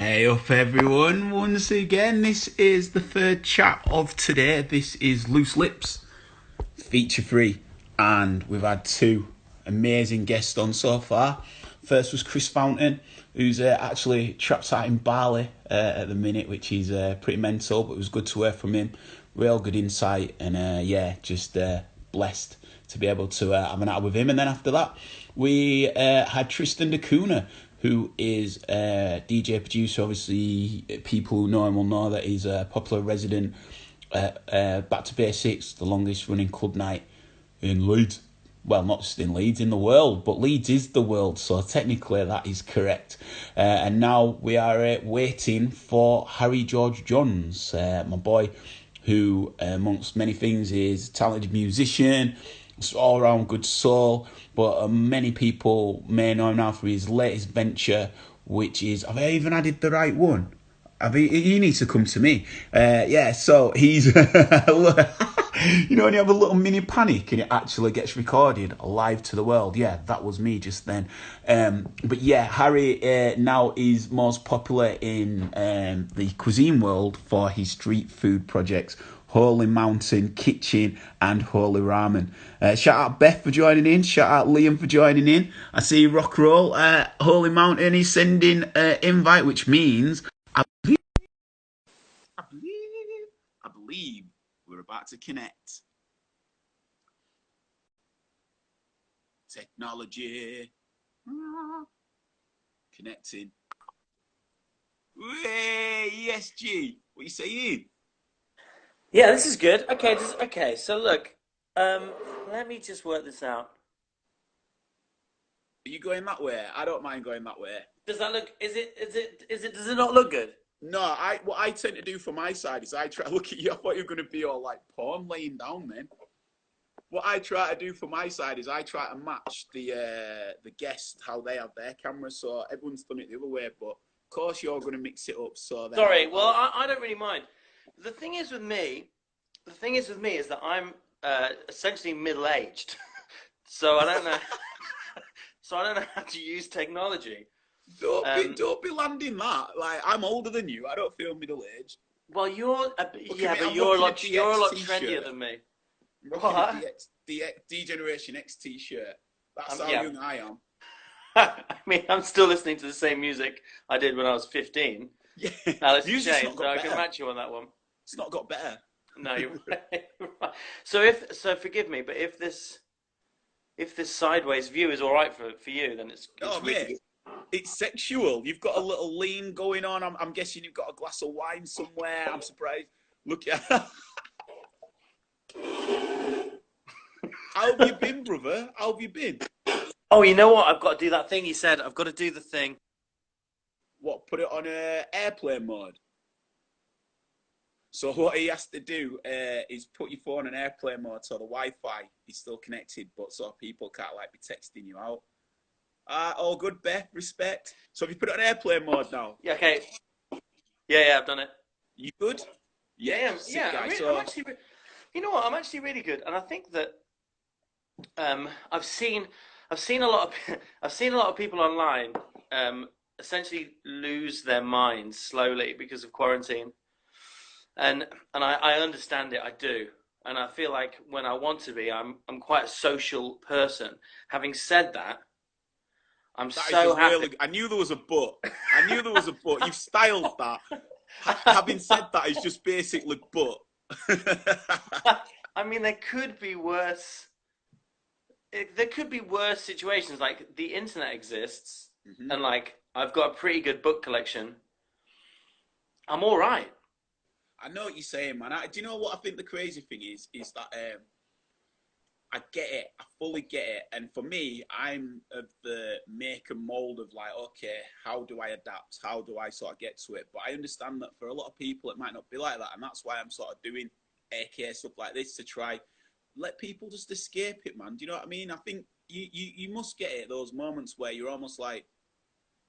Hey up everyone, once again, this is the third chat of today. This is Loose Lips, feature free, and we've had two amazing guests on so far. First was Chris Fountain, who's actually trapped out in Bali at the minute, which is pretty mental, but it was good to hear from him. Real good insight, and just blessed to be able to have an hour with him. And then after that, we had Tristan da Cunha, who is a DJ producer. Obviously, people who know him will know that he's a popular resident Back to Basics, the longest running club night in Leeds. Well, not just in Leeds, in the world, but Leeds is the world, so technically that is correct. And now we are waiting for Harry George Johns, my boy, who, amongst many things, is a talented musician, all around good soul, but many people may know him now for his latest venture, which is, have I even added the right one? He needs to come to me. So he's, when you have a little mini panic and it actually gets recorded live to the world. Yeah, that was me just then. But yeah, Harry now is most popular in the cuisine world for his street food projects. Holy Mountain Kitchen and Holy Ramen. Shout out Beth for joining in. Shout out Liam for joining in. I see rock roll. Holy Mountain is sending invite, which means I believe, I believe, I believe we're about to connect. Technology. Connecting. Hey, ESG. What are you saying? Yeah, this is good. Okay. So look, um, let me just work this out. Are you going that way? I don't mind going that way. Does that look? Does it not look good? No, what I tend to do for my side is I try to look at you. I thought you were going to be all like porn laying down, man. What I try to do for my side is I try to match the guest how they have their camera, so everyone's done it the other way. But of course, you're going to mix it up, so then Sorry. Well, I'll I don't really mind. The thing is with me, the thing is with me is that I'm essentially middle-aged, so I don't know. So I don't know how to use technology. Um, don't be landing that. Like I'm older than you. I don't feel middle aged. well, Look at yeah, me. but I'm rocking a you're a DX lot trendier t-shirt. than me. I'm rocking a What? DX D Generation X t-shirt. That's how Yeah. young I am. I mean, I'm still listening to the same music I did when I was 15. Yeah, Alice in music's not Chains, so got I can better. match you on that one. It's not got better. No, you're right. So forgive me, but if this sideways view is all right for you, then it's Oh really mate, good. it's sexual. You've got a little lean going on. I'm guessing you've got a glass of wine somewhere. I'm surprised. Look at how have you been, brother? How have you been? Oh, you know what? I've got to do that thing you said. I've got to do the thing. What? Put it on airplane mode. So what he has to do is put your phone on airplane mode so the Wi-Fi is still connected, but so people can't like be texting you out. All good, Beth. Respect. So have you put it on airplane mode now? Yeah. Okay. Yeah. I've done it. You good? Yeah. Yeah, Yeah. sick guy. I'm So actually. You know what? I'm actually really good, and I think that I've seen a lot of I've seen a lot of people online um, essentially lose their minds slowly because of quarantine. And I understand it. I do, and I feel like when I want to be, I'm quite a social person. Having said that, I'm that is so just happy. really. I knew there was a but. I knew there was a but. You've styled that. Having said that, it's just basically but. I mean, there could be worse. There could be worse situations. Like the internet exists, hmm and like I've got a pretty good book collection. I'm all right. I know what you're saying, man. Do you know what I think the crazy thing is? Is that I get it. I fully get it. And for me, I'm of the make and mold of like, okay, how do I adapt? How do I sort of get to it? But I understand that for a lot of people, it might not be like that. And that's why I'm sort of doing AK stuff like this to try let people just escape it, man. Do you know what I mean? I think you must get it those moments where you're almost like,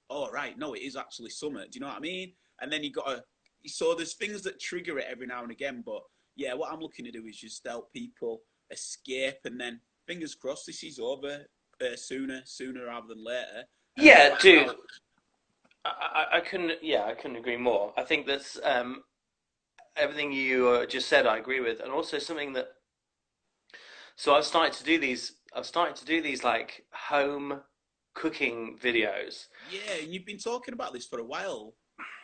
oh, right, no, it is actually summer. Do you know what I mean? And then you got to, so there's things that trigger it every now and again. But yeah, what I'm looking to do is just help people escape, and then fingers crossed this is over sooner rather than later. And then Yeah, find dude. out. I couldn't, yeah, I couldn't agree more. I think that's everything you just said. I agree with, and also something that. So I've started to do these. I've started to do these like home cooking videos. Yeah, and you've been talking about this for a while.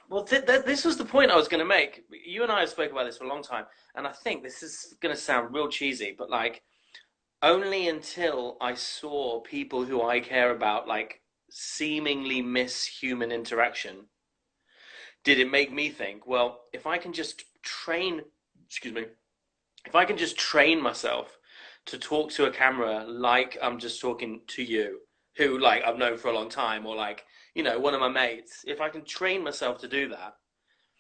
Well, this was the point I was going to make. You and I have spoken about this for a long time, and I think this is going to sound real cheesy, but like only until I saw people who I care about like seemingly miss human interaction did it make me think, well, if I can just train, excuse me, if I can just train myself to talk to a camera like I'm just talking to you, who like I've known for a long time, or like, one of my mates, if I can train myself to do that,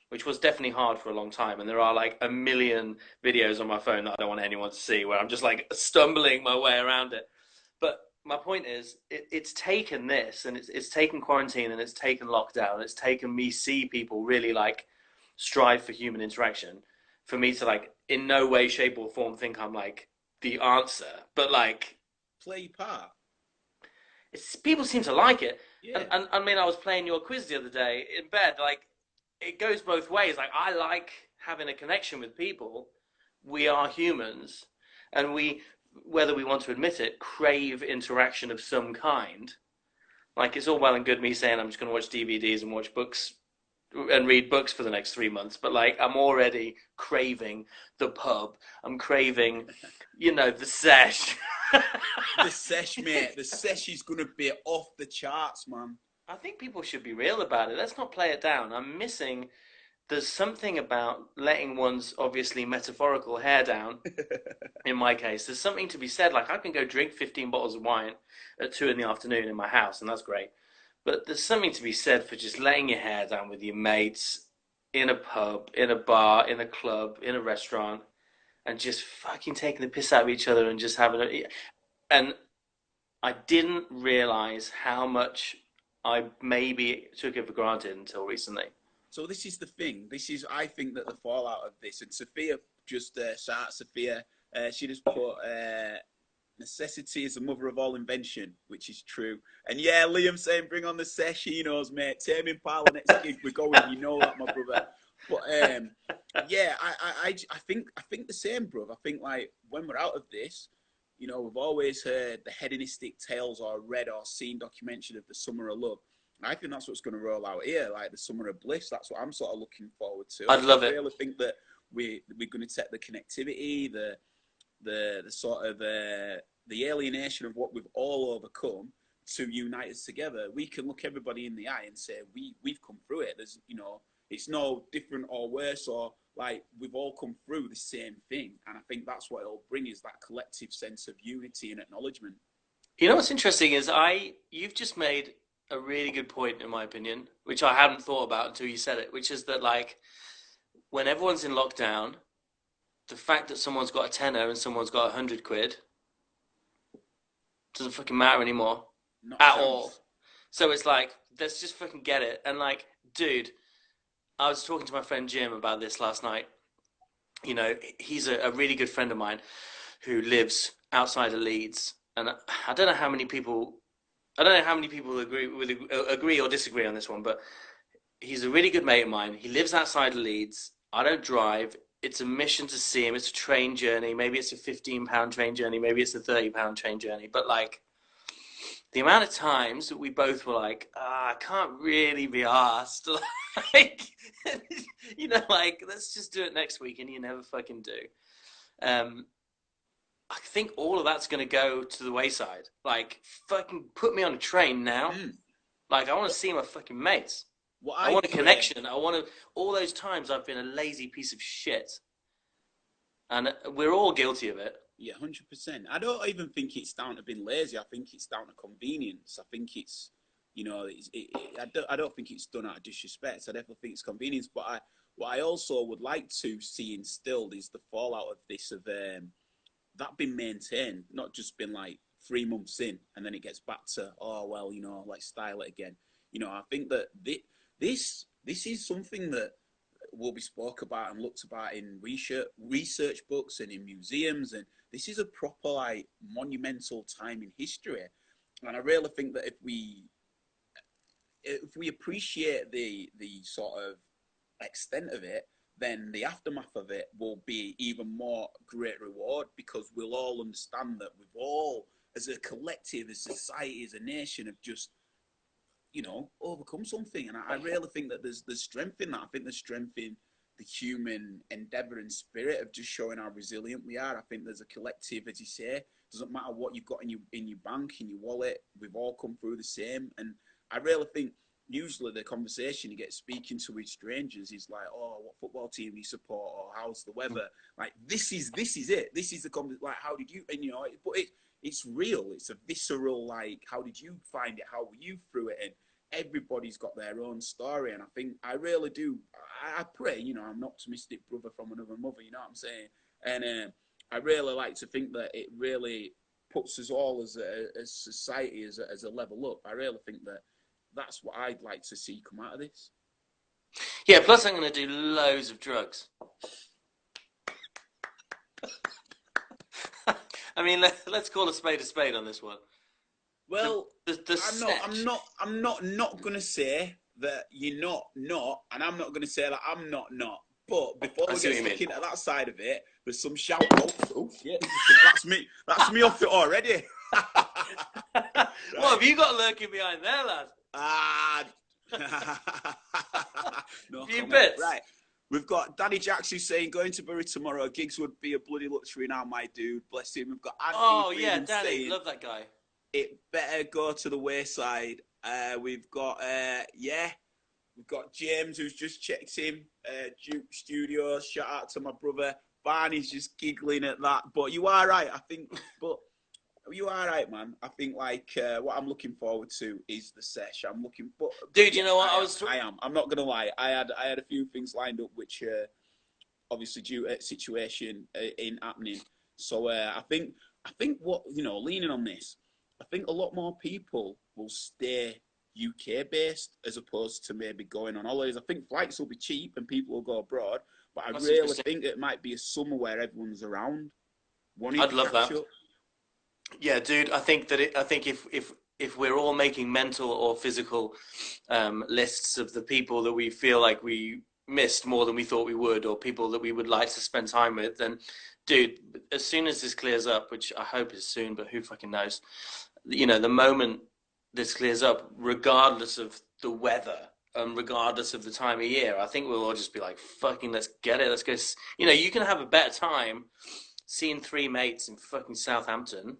which was definitely hard for a long time, and there are like a million videos on my phone that I don't want anyone to see where I'm just like stumbling my way around it. But my point is, it's taken this, and it's taken quarantine, and it's taken lockdown, it's taken me see people really like strive for human interaction, for me to like in no way, shape, or form think I'm like the answer, but like Play your part. people seem to like it. And, Yeah. and I mean, I was playing your quiz the other day in bed. Like, it goes both ways. Like, I like having a connection with people. We are humans, and we, whether we want to admit it, crave interaction of some kind. Like, it's all well and good me saying I'm just going to watch DVDs and watch books and read books for the next 3 months, but like, I'm already craving the pub. I'm craving, the sesh. The sesh, mate. The sesh is gonna be off the charts, man. I think people should be real about it. Let's not play it down. There's something about letting one's obviously metaphorical hair down, in my case. There's something to be said. Like, I can go drink 15 bottles of wine at 2 in the afternoon in my house, and that's great. But there's something to be said for just letting your hair down with your mates in a pub, in a bar, in a club, in a restaurant, and just fucking taking the piss out of each other and just having a. And I didn't realize how much I maybe took it for granted until recently. So this is the thing. This is, I think, that the fallout of this. And Sophia just shout out Sophia. She just put necessity is the mother of all invention, which is true. And yeah, Liam saying bring on the sessionos, mate. Tame Impala next gig we're going. You know that, my brother. But yeah, I think the same, bro. I think like when we're out of this, we've always heard the hedonistic tales or read or seen documentary of the summer of love. I think that's what's going to roll out here, like the summer of bliss. That's what I'm sort of looking forward to. I'd I love it. really think that we're going to take the connectivity, the sort of the alienation of what we've all overcome to unite us together. We can look everybody in the eye and say we've come through it. There's it's no different or worse, or like we've all come through the same thing. And I think that's what it'll bring, is that collective sense of unity and acknowledgement. You know what's interesting is you've just made a really good point in my opinion, which I hadn't thought about until you said it, which is that like when everyone's in lockdown, the fact that someone's got a tenner and someone's got 100 quid doesn't fucking matter anymore Not a at all. chance. So it's like, let's just fucking get it. And like, dude, I was talking to my friend Jim about this last night. He's a really good friend of mine who lives outside of Leeds, and I don't know how many people. I don't know how many people agree or disagree on this one, but he's a really good mate of mine. He lives outside of Leeds. I don't drive. It's a mission to see him. It's a train journey. Maybe it's a £15 train journey. Maybe it's a £30 train journey. But like the amount of times that we both were like, I can't really be asked. like, like let's just do it next week, and you never fucking do. Um, I think all of that's going to go to the wayside. Like, fucking put me on a train now. Mm. Like, I want to What see my fucking mates. what I I want a pray. connection. I want to. All those times I've been a lazy piece of shit, and we're all guilty of it. Yeah, 100%. I don't even think it's down to being lazy. I think it's down to convenience. I think it's, I don't think it's done out of disrespect. I definitely think it's convenience. But what I also would like to see instilled is the fallout of this, of that being maintained, not just been like 3 months in and then it gets back to, oh well, like style it again. I think that this is something that will be spoke about and looked about in research books and in museums, and this is a proper like monumental time in history. And I really think that if we appreciate the sort of extent of it, then the aftermath of it will be even more great reward, because we'll all understand that we've all, as a collective, as a society, as a nation, have just, overcome something. And I really think that there's strength in that. I think there's strength in the human endeavour and spirit of just showing how resilient we are. I think there's a collective, as you say, doesn't matter what you've got in your bank, in your wallet, we've all come through the same. And I really think usually the conversation you get speaking to with strangers is like, oh, what football team do you support, or how's the weather? Like, this is it. This is the conversation. Like, how did you? And but it's real. It's a visceral, like, how did you find it? How were you through it? And everybody's got their own story. And I think I really do. I pray, I'm an optimistic brother from another mother. You know what I'm saying? And I really like to think that it really puts us all as a society as a level up. I really think that that's what I'd like to see come out of this. Yeah, plus I'm going to do loads of drugs. I mean, let's call a spade on this one. Well, I'm not going to say that you're not, and I'm not going to say that I'm not. But before we get stuck into that side of it, there's some shout outs. Oh shit, that's me off it already. What have you got lurking behind there, lad? No few comment. bits. Right. We've got Danny Jacks who's saying, going to Bury tomorrow, gigs would be a bloody luxury now, my dude. Bless him. We've got Anthony Danny, saying, love that guy. It better go to the wayside. We've got James who's just checked in, Duke Studios. Shout out to my brother. Barney's just giggling at that. But you are right, I think. But you are right, man. I think what I'm looking forward to is the sesh. Dude, you know what? I am. I'm not gonna lie. I had a few things lined up, which obviously due to situation ain't happening. So I think what leaning on this, I think a lot more people will stay UK based as opposed to maybe going on holidays. I think flights will be cheap and people will go abroad, but I really think it might be a summer where everyone's around. I'd love that. Yeah, dude. I think if we're all making mental or physical lists of the people that we feel like we missed more than we thought we would, or people that we would like to spend time with, then, dude, as soon as this clears up, which I hope is soon, but who fucking knows, the moment this clears up, regardless of the weather and regardless of the time of year, I think we'll all just be like, fucking, let's get it. Let's go. You can have a better time seeing three mates in fucking Southampton,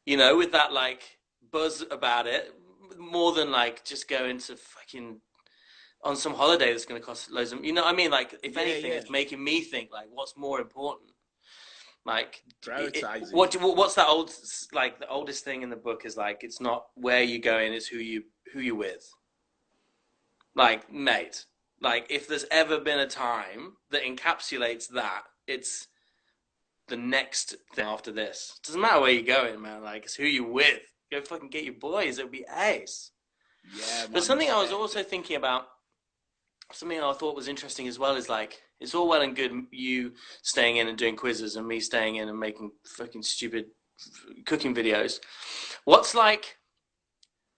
with that, like, buzz about it, more than, like, just going to fucking on some holiday that's going to cost loads of, what I mean? Like, if anything, it's making me think, like, what's more important? Like, prioritizing. What's that old, like, the oldest thing in the book is, like, it's not where you're going, it's who you're with. Like, mate, like, if there's ever been a time that encapsulates that, it's the next thing after this. It doesn't matter where you're going, man. Like, it's who you're with. Go fucking get your boys. It'll be ace. Yeah, man. But something I was also thinking about, something I thought was interesting as well, is, like, it's all well and good you staying in and doing quizzes and me staying in and making fucking stupid cooking videos. What's, like,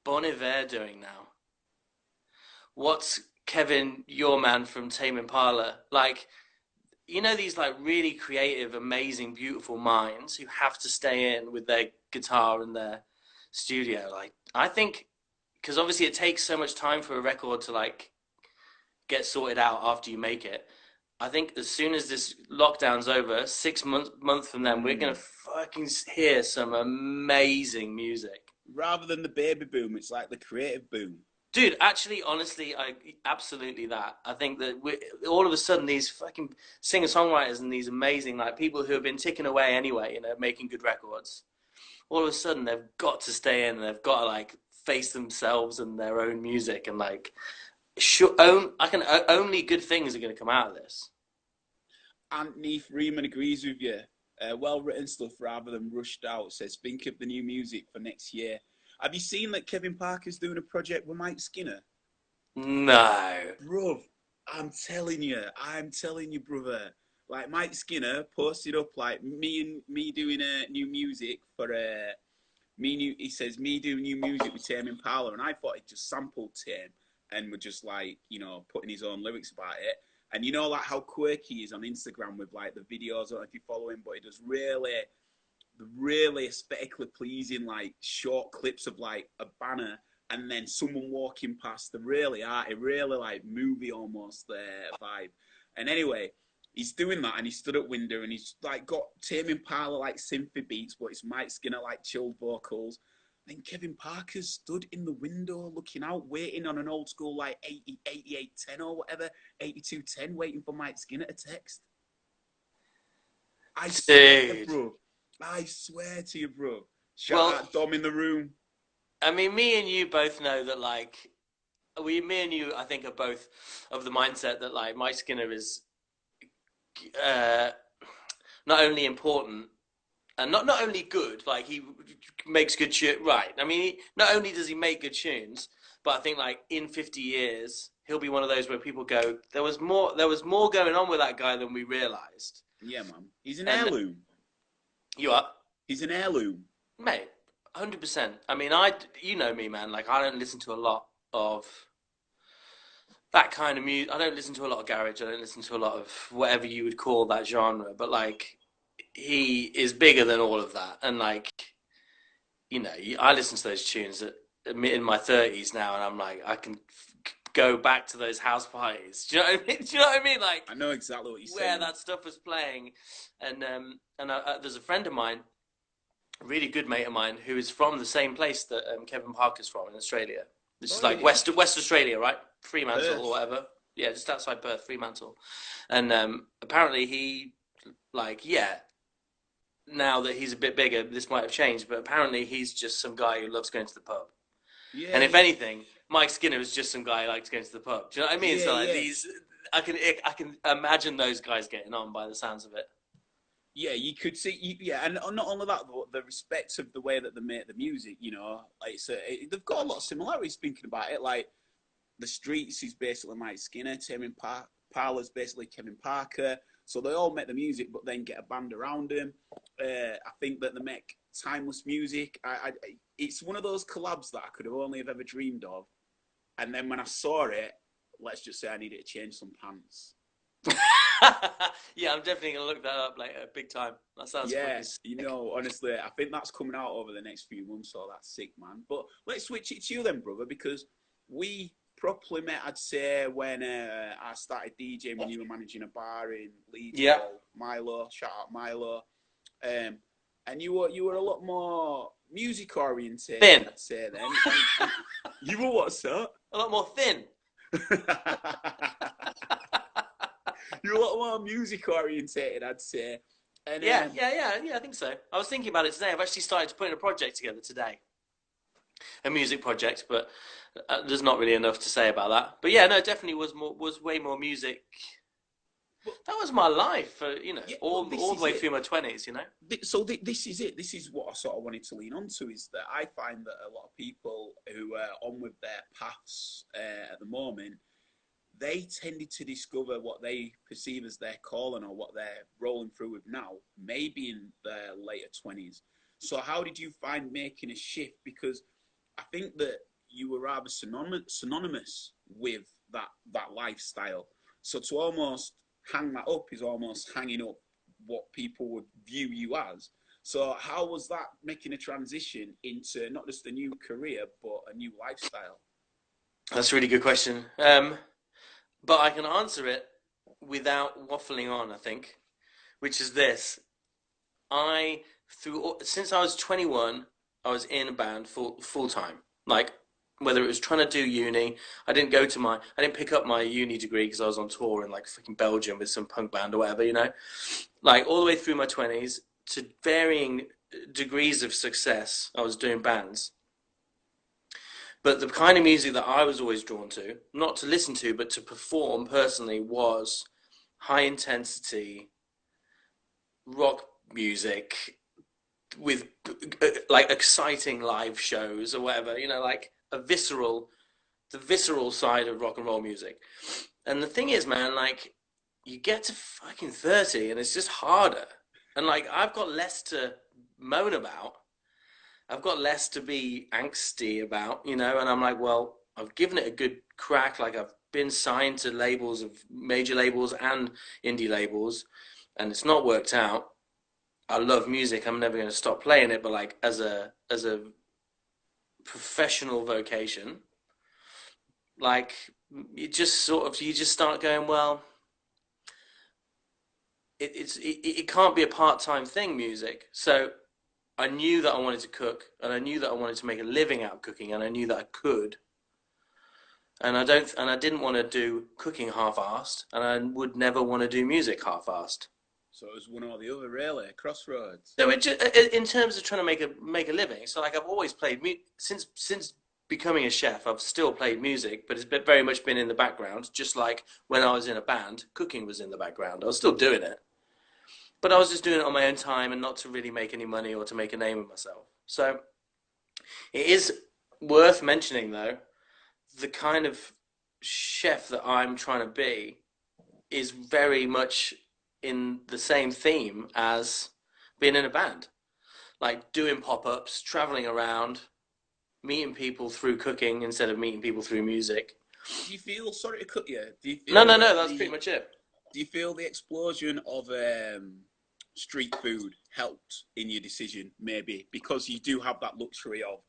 Bon Iver doing now? What's Kevin, your man from Tame Impala? Like, these, like, really creative, amazing, beautiful minds who have to stay in with their guitar in their studio. Like, I think, because obviously it takes so much time for a record to, like, get sorted out after you make it. I think as soon as this lockdown's over, 6 months from then, we're going to fucking hear some amazing music. Rather than the baby boom, it's like the creative boom. Dude, actually, honestly, absolutely that. I think that all of a sudden these fucking singer-songwriters and these amazing, like, people who have been ticking away anyway, making good records, all of a sudden they've got to stay in and they've got to, like, face themselves and their own music, and, like, only good things are going to come out of this. Anthony Freeman agrees with you. Well-written stuff rather than rushed out. Says, think of the new music for next year. Have you seen that Kevin Parker's doing a project with Mike Skinner? No. Bruv, I'm telling you, brother. Like, Mike Skinner posted up, like, me doing new music for he says, me do new music with Tame Impala, and I thought he just sampled Tame and were just like, putting his own lyrics about it. And like how quirky he is on Instagram with like the videos. I don't know if you follow him, but he does really aesthetically pleasing like short clips of like a banner and then someone walking past, the really arty, really like movie almost vibe. And anyway, he's doing that and he stood at window and he's like got Tame Impala like synthy beats, but it's Mike Skinner like chilled vocals. Then Kevin Parker stood in the window looking out, waiting on an old school like 80, 8810 or whatever, 8210, waiting for Mike Skinner to text. I swear, bro. I swear to you, bro. Shout out Dom in the room. I mean, me and you both know that, like, me and you, I think, are both of the mindset that, like, Mike Skinner is not only important and not only good, like, he makes good tunes, right. I mean, not only does he make good tunes, but I think, like, in 50 years, he'll be one of those where people go, there was more going on with that guy than we realised. Yeah, man. He's an heirloom. You are? He's an heirloom. Mate, 100%. I mean, you know me, man. Like, I don't listen to a lot of that kind of music. I don't listen to a lot of garage. I don't listen to a lot of whatever you would call that genre. But, like, he is bigger than all of that. And, like, I listen to those tunes in my 30s now, and I'm like, I can go back to those house parties. Do you know what I mean? Do you know what I mean? Like, I know exactly what you're saying. Where that stuff was playing, and there's a friend of mine, a really good mate of mine, who is from the same place that Kevin Parker's from in Australia. This is like West Australia, right? Fremantle Perth. Or whatever. Yeah, just outside Perth, Fremantle. And apparently he, now that he's a bit bigger, this might have changed, but apparently he's just some guy who loves going to the pub. Yeah. And if anything, Mike Skinner is just some guy who likes going to the pub. Do you know what I mean? Yeah, so I can imagine those guys getting on by the sounds of it. Yeah, you could see. And not only that, but the respect of the way that they make the music. Like they've got a lot of similarities. Thinking about it, like the Streets is basically Mike Skinner, Tame Impala's basically Kevin Parker. So they all make the music, but then get a band around him. I think that they make timeless music. It's one of those collabs that I could have only have ever dreamed of. And then when I saw it, let's just say I needed to change some pants. Yeah, I'm definitely going to look that up later, big time. That sounds honestly, I think that's coming out over the next few months, so that's sick, man. But let's switch it to you then, brother, because we properly met, I'd say, when I started DJing when you were managing a bar in Leeds. Yeah. Milo, shout out Milo. And you were a lot more music oriented. Thin. I'd say then. You were what, sir? A lot more thin. You're a lot more music orientated, I'd say. And, yeah, I think so. I was thinking about it today. I've actually started to put in a project together today. A music project, but there's not really enough to say about that. But yeah, no, it definitely was way more music. That was my life, all the way through my 20s, So this is it. This is what I sort of wanted to lean on to, is that I find that a lot of people who are on with their paths at the moment, they tended to discover what they perceive as their calling or what they're rolling through with now, maybe in their later 20s. So how did you find making a shift? Because I think that you were rather synonymous with that lifestyle. So to almost hang that up is almost hanging up what people would view you as. So how was that making a transition into not just a new career, but a new lifestyle? That's a really good question. But I can answer it without waffling on, I think, which is this. Since I was 21, I was in a band full time. Like, whether it was trying to do uni, I didn't pick up my uni degree because I was on tour in like fucking Belgium with some punk band or whatever, Like, all the way through my 20s, to varying degrees of success, I was doing bands. But the kind of music that I was always drawn to, not to listen to, but to perform personally, was high intensity rock music with like exciting live shows or whatever, like the visceral side of rock and roll music. And the thing is, man, like, you get to fucking 30 and it's just harder. And like, I've got less to moan about. I've got less to be angsty about, you know, and I'm like, well, I've given it a good crack. Like I've been signed to labels of major labels and indie labels, and it's not worked out. I love music. I'm never going to stop playing it, but like as a professional vocation, like you just start going, well, it can't be a part-time thing, music. So I knew that I wanted to cook, and I knew that I wanted to make a living out of cooking, and I knew that I could. And I didn't want to do cooking half-assed, and I would never want to do music half-assed. So it was one or the other, really. Crossroads. So in terms of trying to make a living, so like I've always played since becoming a chef. I've still played music, but it's very much been in the background. Just like when I was in a band, cooking was in the background. I was still doing it, but I was just doing it on my own time and not to really make any money or to make a name of myself. So it is worth mentioning, though, the kind of chef that I'm trying to be is very much in the same theme as being in a band, like doing pop-ups, traveling around, meeting people through cooking instead of meeting people through music. Do you feel, sorry to cut you, do you No, feel no, that no, that's pretty the much it. do you feel the explosion of street food helped in your decision, maybe because you do have that luxury of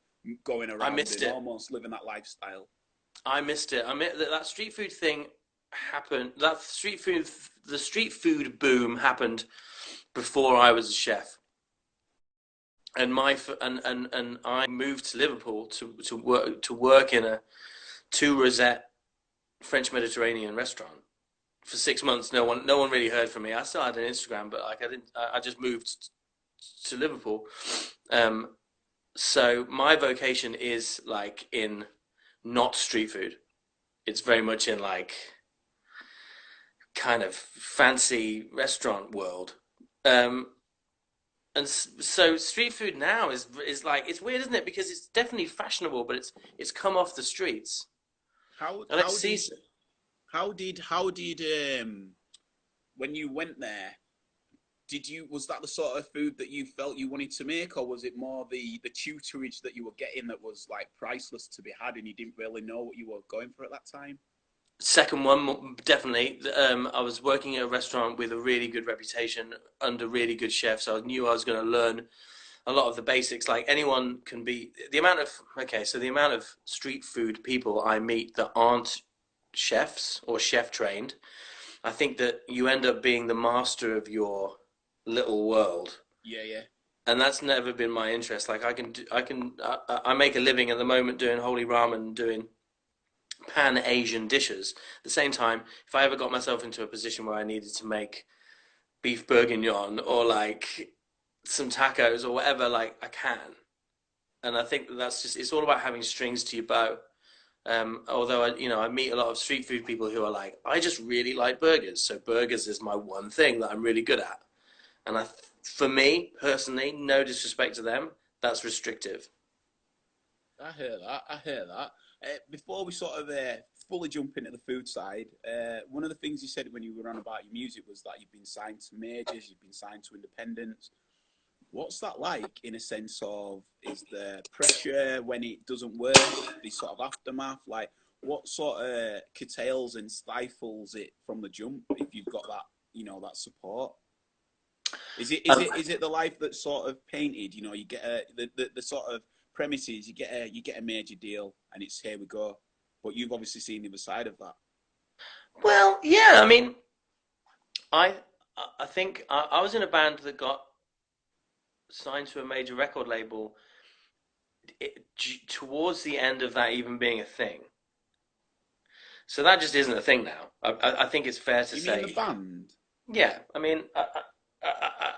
going I around missed and it. almost living that lifestyle? I missed it. I mean, that street food thing happened. The street food boom happened before I was a chef. And I moved to Liverpool to work in a two rosette French Mediterranean restaurant for 6 months. No one really heard from me. I still had an Instagram, but like I didn't. I just moved to Liverpool. Um, so my vocation is like in not street food. It's very much in like kind of fancy restaurant world. Um, and so street food now is like it's weird, isn't it? Because it's definitely fashionable, but it's come off the streets. How And I how see. did how did when you went there, did you was that the sort of food that you felt you wanted to make, or was it more the tutorage that you were getting that was like priceless to be had and you didn't really know what you were going for at that time? Second one, definitely. I was working at a restaurant with a really good reputation under really good chefs. So I knew I was going to learn a lot of the basics. Like anyone can be the amount of okay, so the amount of street food people I meet that aren't chefs or chef trained, I think that you end up being the master of your little world. Yeah, yeah. And that's never been my interest. Like I make a living at the moment doing Holy Ramen, doing pan Asian dishes. At the same time, if I ever got myself into a position where I needed to make beef bourguignon or like some tacos or whatever, like I can. And I think that's just it's all about having strings to your bow. Although I meet a lot of street food people who are like, I just really like burgers, so burgers is my one thing that I'm really good at. And for me personally, no disrespect to them, that's restrictive. I hear that. I hear that. Before we sort of fully jump into the food side, one of the things you said when you were on about your music was that you've been signed to majors, you've been signed to independents. What's that like in a sense of is the pressure when it doesn't work, the sort of aftermath? Like, what sort of curtails and stifles it from the jump if you've got that, that support? Is it is Um, it is it the life that's sort of painted? You get the sort of premises. You get a major deal, and it's here we go. But you've obviously seen the other side of that. well, yeah, I mean, I I think I was in a band that got signed to a major record label towards the end of that even being a thing. So that just isn't a thing now. I think it's fair to You mean the say, band? yeah. I mean,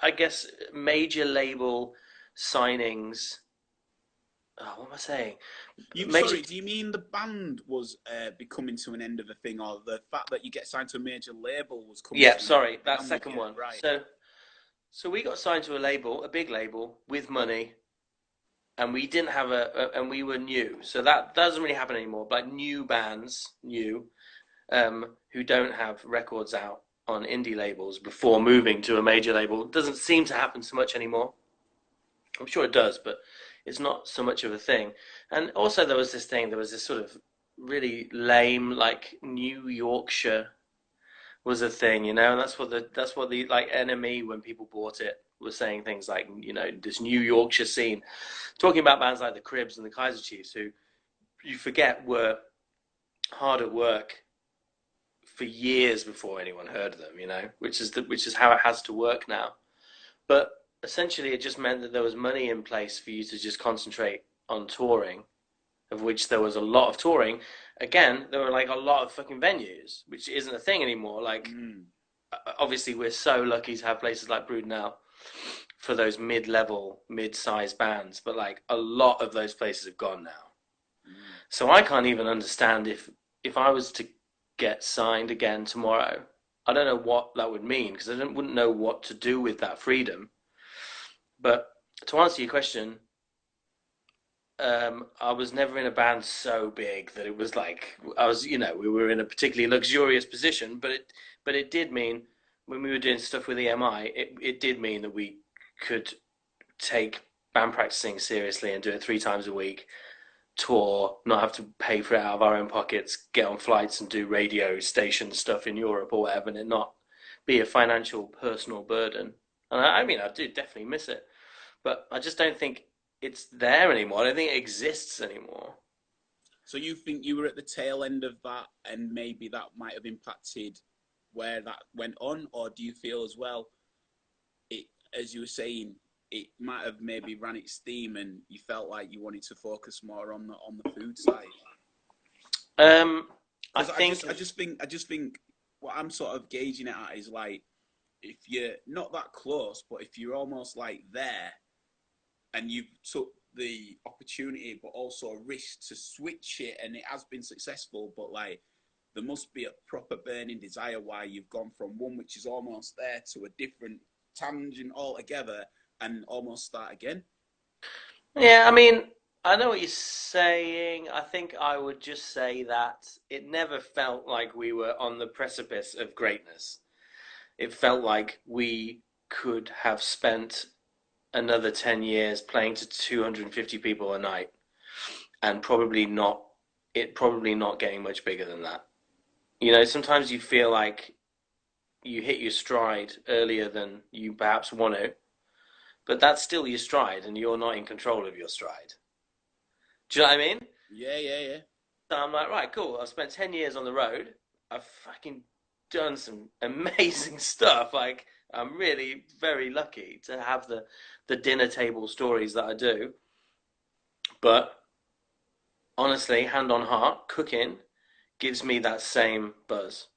I guess major label signings. Oh, what am I saying? You Major. sorry? Do you mean the band was becoming to an end of a thing, or the fact that you get signed to a major label was coming Yeah, to an end? sorry, that I'm with second you. one. Right. So we got signed to a label, a big label with money, and we didn't have and we were new. So that doesn't really happen anymore. But new bands, who don't have records out on indie labels before moving to a major label, doesn't seem to happen so much anymore. I'm sure it does, but it's not so much of a thing. And also there was this sort of really lame like New Yorkshire was a thing, you know, and that's what the like enemy when people bought it was saying things like, you know, this New Yorkshire scene, talking about bands like the Cribs and the Kaiser Chiefs, who you forget were hard at work for years before anyone heard of them, you know, which is how it has to work now. But essentially, it just meant that there was money in place for you to just concentrate on touring, of which there was a lot of touring. Again, there were like a lot of fucking venues, which isn't a thing anymore. Like, Mm. obviously, we're so lucky to have places like Brudenell for those mid-level, mid-sized bands, but like a lot of those places have gone now. Mm. So I can't even understand if I was to get signed again tomorrow. I don't know what that would mean because wouldn't know what to do with that freedom. But to answer your question, I was never in a band so big that it was like I was, you know, we were in a particularly luxurious position. But it did mean when we were doing stuff with EMI, it did mean that we could take band practicing seriously and do it 3 times a week, tour, not have to pay for it out of our own pockets, get on flights and do radio station stuff in Europe or whatever, and it not be a financial personal burden. And I mean, I do definitely miss it, but I just don't think it's there anymore. I don't think it exists anymore. So you think you were at the tail end of that, and maybe that might have impacted where that went on, or do you feel as well, it, as you were saying, it might have maybe ran its steam, and you felt like you wanted to focus more on the food side? Um, I Because think I just think what I'm sort of gauging it at is like, if you're not that close, but if you're almost like there, and you've took the opportunity, but also a risk to switch it, and it has been successful, but like there must be a proper burning desire why you've gone from one which is almost there to a different tangent altogether and almost start again. yeah, I mean, I know what you're saying. I think I would just say that it never felt like we were on the precipice of greatness. It felt like we could have spent another 10 years playing to 250 people a night and probably not getting much bigger than that. You know, sometimes you feel like you hit your stride earlier than you perhaps want to, but that's still your stride and you're not in control of your stride. Do you know what I mean? Yeah, yeah, yeah. So I'm like, right, cool. I've spent 10 years on the road. I've fucking done some amazing stuff. Like, I'm really very lucky to have the dinner table stories that I do. But honestly, hand on heart, cooking gives me that same buzz.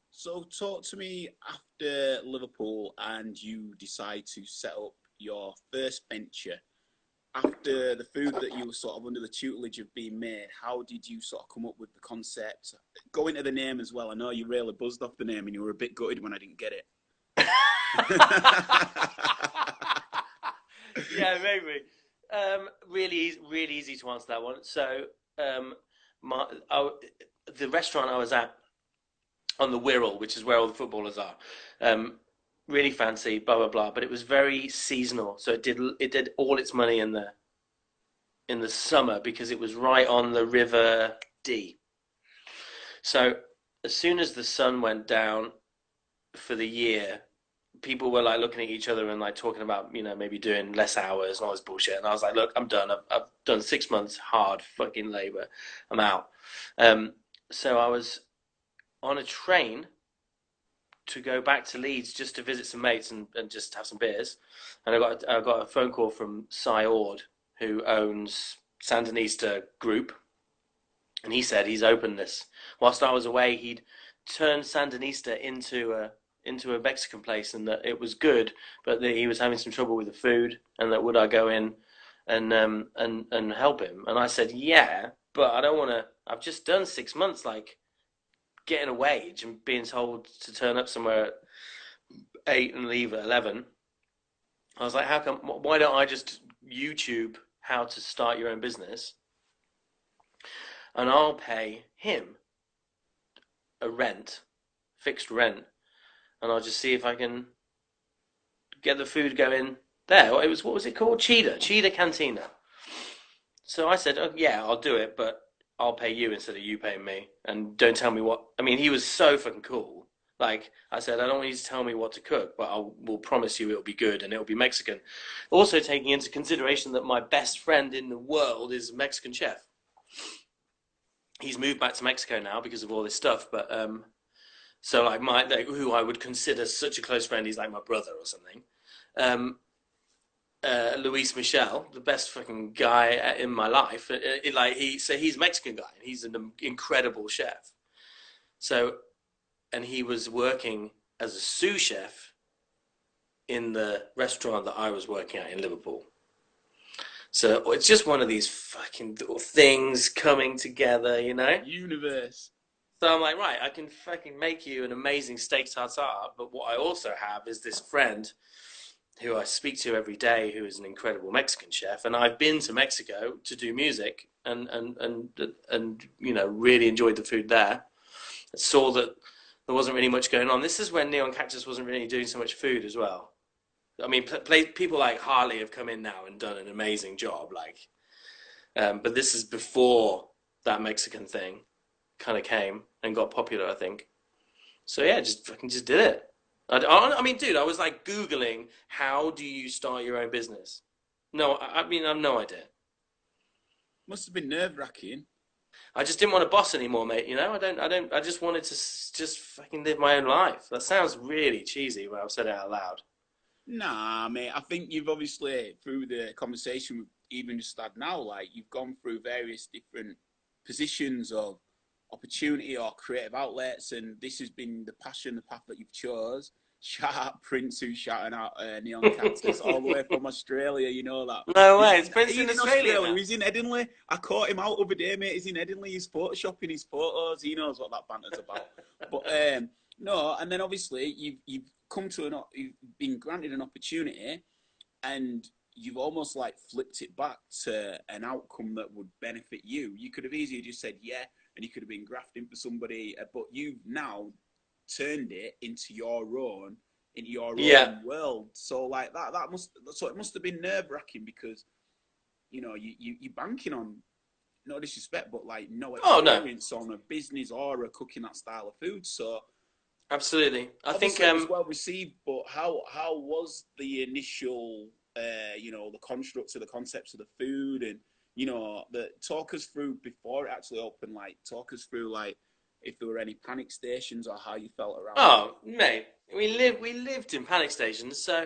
So talk to me after Liverpool and you decide to set up your first venture. After the food that you were sort of under the tutelage of being made, how did you sort of come up with the concept? Go into the name as well. I know you really buzzed off the name and you were a bit gutted when I didn't get it. Yeah, maybe. Really easy to answer that one. So, um, my I, the restaurant I was at on the Wirral, which is where all the footballers are, um, really fancy, blah blah blah. But it was very seasonal, so it did all its money in the summer because it was right on the River Dee. So as soon as the sun went down for the year, people were like looking at each other and like talking about, you know, maybe doing less hours and all this bullshit. And I was like, look, I'm done. I've done 6 months hard fucking labor. I'm out. Um, so I was on a train to go back to Leeds just to visit some mates and just have some beers. And I got a phone call from Cy Ord, who owns Sandinista Group, and he said he's opened this. Whilst I was away, he'd turned Sandinista into a Mexican place, and that it was good, but that he was having some trouble with the food, and that would I go in and help him? And I said, yeah, but I don't want to. I've just done 6 months, like getting a wage and being told to turn up somewhere at 8 and leave at 11. I was like, how come? Why don't I just YouTube how to start your own business, and I'll pay him a rent, fixed rent, and I'll just see if I can get the food going there. It was, what was it called? Cheetah Cantina. So I said, oh, yeah, I'll do it, but I'll pay you instead of you paying me. And don't tell me what. I mean, he was so fucking cool. Like I said, I don't want you to tell me what to cook, but I will promise you it'll be good and it'll be Mexican. Also taking into consideration that my best friend in the world is a Mexican chef. He's moved back to Mexico now because of all this stuff, but so like who I would consider such a close friend, he's like my brother or something. Um, Luis Michel, the best fucking guy in my life. He's a Mexican guy and he's an incredible chef. So, and he was working as a sous chef in the restaurant that I was working at in Liverpool. So it's just one of these fucking little things coming together, you know? Universe. So I'm like, right, I can fucking make you an amazing steak tartare, but what I also have is this friend who I speak to every day, who is an incredible Mexican chef, and I've been to Mexico to do music, and you know, really enjoyed the food there. I saw that there wasn't really much going on. This is when Neon Cactus wasn't really doing so much food as well. I mean, people like Harley have come in now and done an amazing job, like, but this is before that Mexican thing kind of came and got popular, I think. So yeah, just did it. I mean, dude, I was like Googling, how do you start your own business? No, I mean, I've no idea. Must have been nerve-wracking. I just didn't want to boss anymore, mate. You know, I just wanted to just fucking live my own life. That sounds really cheesy when I've said it out loud. Nah, mate. I think you've obviously, through the conversation we've even just had now, like you've gone through various different positions of opportunity or creative outlets, and this has been the passion, the path that you've chose. Shout out Prince, who's shouting out Neon Cactus all the way from Australia. You know that. No way, it's Prince in In Australia Australia. now. He's in Edinburgh. I caught him out over there, mate. He's in Edinburgh. He's photoshopping his photos. He knows what that banter's about. But no, and then obviously you've come to you've been granted an opportunity, and you've almost like flipped it back to an outcome that would benefit you. You could have easily just said yeah, and you could have been grafting for somebody, but you've now turned it into your Yeah. own world. So like so it must have been nerve wracking because you know you're banking on, no disrespect, but like no Oh no, experience on a business or a cooking that style of food. So absolutely. I think obviously it was well received, but how was the initial the constructs of the concepts of the food, and the talk us through before it actually opened, like talk us through like if there were any panic stations or how you felt around it. oh mate, we lived in panic stations. So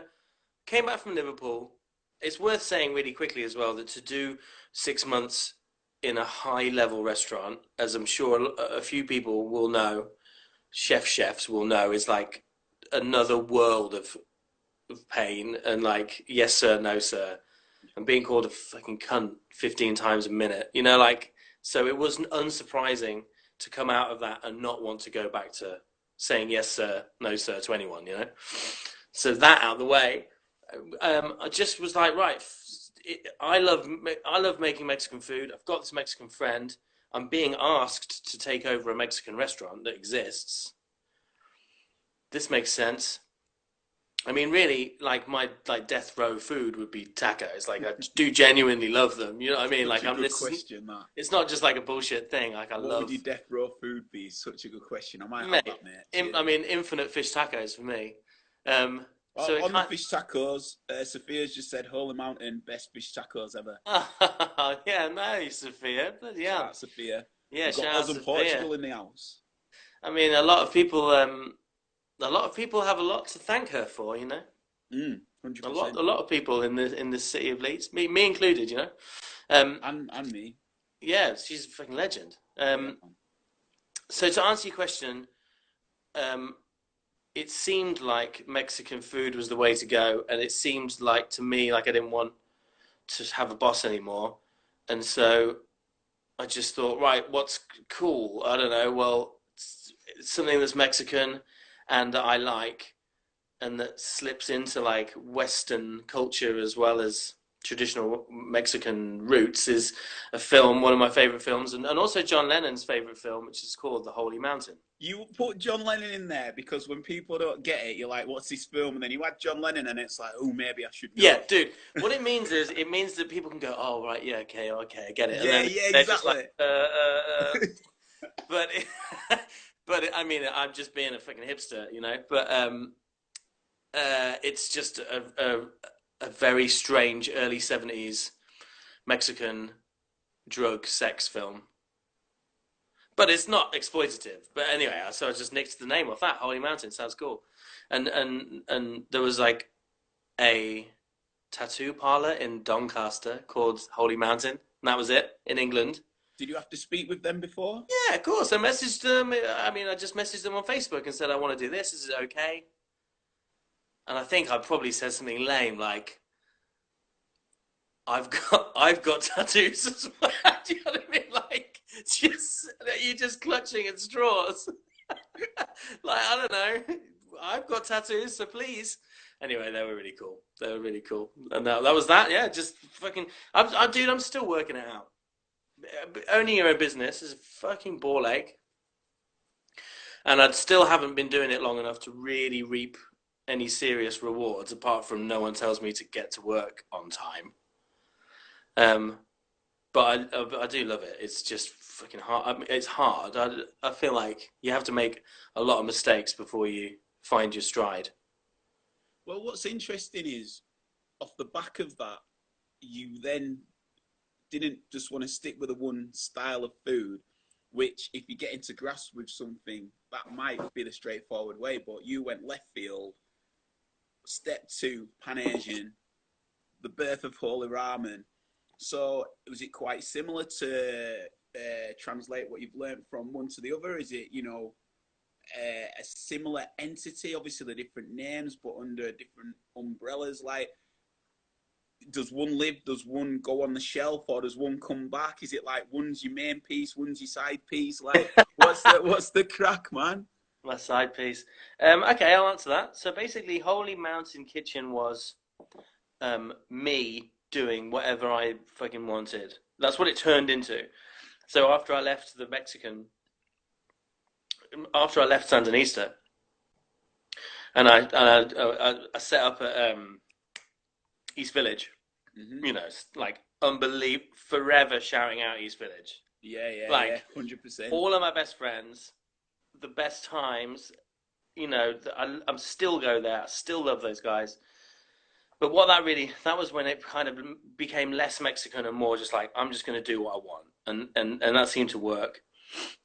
came back from Liverpool. It's worth saying really quickly as well that to do 6 months in a high level restaurant, as I'm sure a few people will know, chefs will know, is like another world of pain and like yes sir, no sir, and being called a fucking cunt 15 times a minute. You know, like, so it wasn't unsurprising to come out of that and not want to go back to saying yes sir, no sir to anyone. You know, so that out of the way, I just was like, right, I love making Mexican food. I've got this Mexican friend. I'm being asked to take over a Mexican restaurant that exists. This makes sense. I mean, really, like my like death row food would be tacos. Like I do genuinely love them. You know what I mean? Such Like a I'm good this. question, that. It's not just like a bullshit thing. Like I What would love, your death row food be? Such a good question. I might have mate. that, mate. I Cheers. mean, infinite fish tacos for me. Um, so it On the kind. fish tacos, Sophia's just said Holy Mountain, best fish tacos ever. Yeah, no, Sophia. Bloody Shout hell. out Sophia. Yeah, We've got shout out Oz and Sophia. Portugal in the house. I mean, a lot of people have a lot to thank her for. You know, 100%. a lot of people in the city of Leeds, me included. You know, um, And me. yeah, she's a fucking legend. Yeah, man. So to answer your question, um, it seemed like Mexican food was the way to go, and it seemed like to me like I didn't want to have a boss anymore, and so I just thought, right, what's cool? I don't know. Well, it's something that's Mexican and that I like, and that slips into like Western culture as well as traditional Mexican roots is a film, one of my favorite films, and also John Lennon's favorite film, which is called The Holy Mountain. You put John Lennon in there because when people don't get it, you're like, "What's this film?" And then you add John Lennon, and it's like, "Oh, maybe I should Yeah, go." dude. What it means is it means that people can go, oh right, yeah, okay, okay, I get it, and Yeah, then yeah, they're just like, exactly. but I mean, I'm just being a fucking hipster, you know. But it's just a very strange early '70s Mexican drug sex film. But it's not exploitative. But anyway, so I just nicked the name off that. Holy Mountain sounds cool. And there was like a tattoo parlor in Doncaster called Holy Mountain, and that was it in England. Did you have to speak with them before? Yeah, of course. I messaged them. I mean, I just messaged them on Facebook and said I want to do this. Is it okay? And I think I probably said something lame like, I've got tattoos as well. Do you know what I mean? Like just you just clutching at straws. Like I don't know. I've got tattoos, so please. Anyway, they were really cool. They were really cool, and that was that. Yeah, just fucking. Dude, I'm still working it out. Owning your own business is a fucking ball ache, and I still haven't been doing it long enough to really reap any serious rewards. Apart from no one tells me to get to work on time. Um, but I do love it. It's just fucking hard. I mean, it's hard. I feel like you have to make a lot of mistakes before you find your stride. Well, what's interesting is off the back of that, you then didn't just want to stick with a one style of food, which if you get into grasp with something, that might be the straightforward way, but you went left field, step two, Pan Asian, the birth of Holy Ramen. So was it quite similar to translate what you've learned from one to the other? Is it, a similar entity? Obviously, the different names, but under different umbrellas. Like, does one live? Does one go on the shelf, or does one come back? Is it like one's your main piece, one's your side piece? Like, what's the crack, man? My side piece. Okay, I'll answer that. So basically, Holy Mountain Kitchen was me doing whatever I fucking wanted. That's what it turned into. So after I left Sandinista, and I set up at East Village. Mm-hmm. You know, like unbelievable, forever shouting out East Village. Yeah, yeah, yeah, Like 100%. all of my best friends, the best times. You know, I'm still go there. I still love those guys. But that was when it kind of became less Mexican and more just like I'm just going to do what I want, and that seemed to work.